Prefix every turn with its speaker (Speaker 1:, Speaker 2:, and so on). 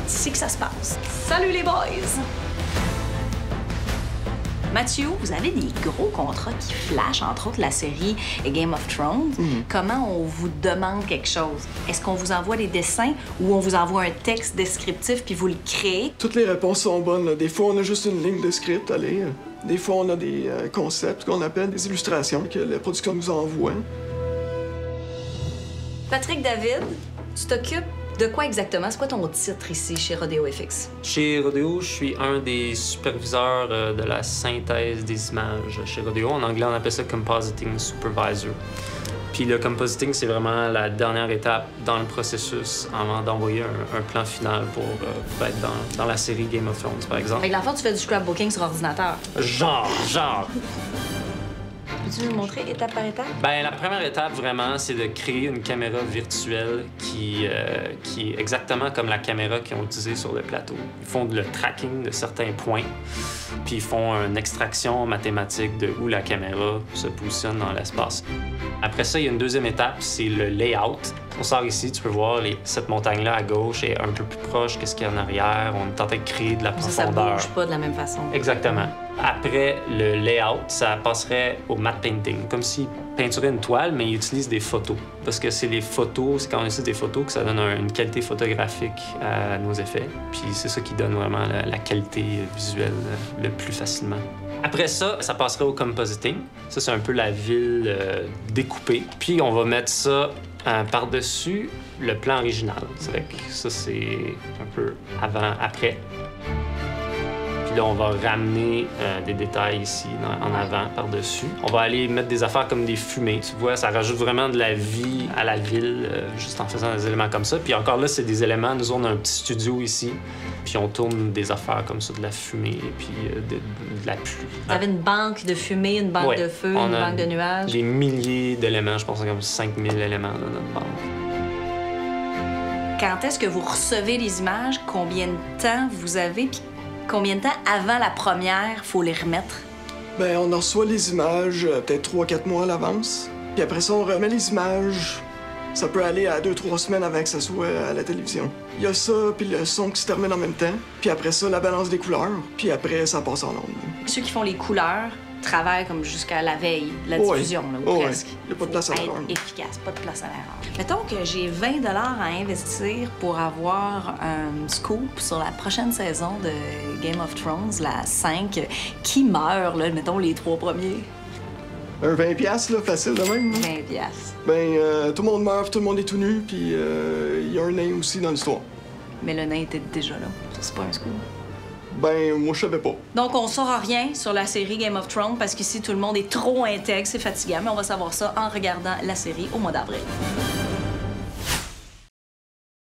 Speaker 1: c'est ici que ça se passe. Salut les boys! Mathieu, vous avez des gros contrats qui flashent, entre autres la série Game of Thrones. Comment on vous demande quelque chose? Est-ce qu'on vous envoie des dessins ou on vous envoie un texte descriptif puis vous le créez?
Speaker 2: Toutes les réponses sont bonnes. Là. Des fois, on a juste une ligne de script à lire. Des fois, on a des concepts qu'on appelle des illustrations que la production nous envoie.
Speaker 1: Patrick David, tu t'occupes de quoi exactement? C'est quoi ton titre ici chez Rodeo FX?
Speaker 3: Chez Rodeo, je suis un des superviseurs de la synthèse des images chez Rodeo. En anglais, on appelle ça Compositing Supervisor. Puis le compositing, c'est vraiment la dernière étape dans le processus avant d'envoyer un plan final pour être dans la série Game of Thrones, par exemple.
Speaker 1: Fait que l'enfant, tu fais du scrapbooking sur ordinateur.
Speaker 3: Genre.
Speaker 1: Peux-tu nous montrer étape par étape?
Speaker 3: Ben, la première étape, vraiment, c'est de créer une caméra virtuelle qui est exactement comme la caméra qu'ils ont utilisée sur le plateau. Ils font le tracking de certains points, puis ils font une extraction mathématique de où la caméra se positionne dans l'espace. Après ça, il y a une deuxième étape, c'est le layout. On sort ici, tu peux voir cette montagne-là à gauche est un peu plus proche que ce qu'il y a en arrière. On est en train de créer de la profondeur.
Speaker 1: Ça bouge pas de la même façon.
Speaker 3: Exactement. Après le layout, ça passerait au matte painting, comme s'ils peinturaient une toile, mais ils utilisent des photos. Parce que c'est les photos, c'est quand on utilise des photos que ça donne une qualité photographique à nos effets. Puis c'est ça qui donne vraiment la qualité visuelle le plus facilement. Après ça, ça passerait au compositing. Ça, c'est un peu la ville découpée. Puis on va mettre ça par-dessus le plan original. C'est vrai que ça, c'est un peu avant-après. Puis là, on va ramener des détails ici, en avant, par-dessus. On va aller mettre des affaires comme des fumées. Tu vois, ça rajoute vraiment de la vie à la ville, juste en faisant des éléments comme ça. Puis encore là, c'est des éléments. Nous, on a un petit studio ici. Puis on tourne des affaires comme ça, de la fumée et puis de la pluie.
Speaker 1: Vous avez une banque de fumée, une banque de feu, une banque de nuages?
Speaker 3: Des milliers d'éléments. Je pense comme 5000 éléments dans notre banque.
Speaker 1: Quand est-ce que vous recevez les images? Combien de temps vous avez? Puis combien de temps avant la première faut les remettre?
Speaker 2: Ben, on reçoit les images peut-être 3-4 mois à l'avance. Puis après ça, on remet les images. Ça peut aller à 2-3 semaines avant que ça soit à la télévision. Il y a ça, puis le son qui se termine en même temps. Puis après ça, la balance des couleurs. Puis après, ça passe en ondes.
Speaker 1: Ceux qui font les couleurs travaillent comme jusqu'à la veille de la diffusion, là, ou presque.
Speaker 2: Il n'y a pas de place à l'erreur.
Speaker 1: Efficace, pas de place à l'erreur. Mettons que j'ai 20 $ à investir pour avoir un scoop sur la prochaine saison de Game of Thrones, la 5. Qui meurt, là, mettons, les 3 premiers?
Speaker 2: Un 20$, là, facile de même.
Speaker 1: 20$.
Speaker 2: Ben, tout le monde meurt, tout le monde est tout nu, puis il y a un nain aussi dans l'histoire.
Speaker 1: Mais le nain était déjà là. Ça, c'est pas un scoop.
Speaker 2: Ben, moi, je savais pas.
Speaker 1: Donc, on saura rien sur la série Game of Thrones parce qu'ici, tout le monde est trop intègre, c'est fatigant. Mais on va savoir ça en regardant la série au mois d'avril.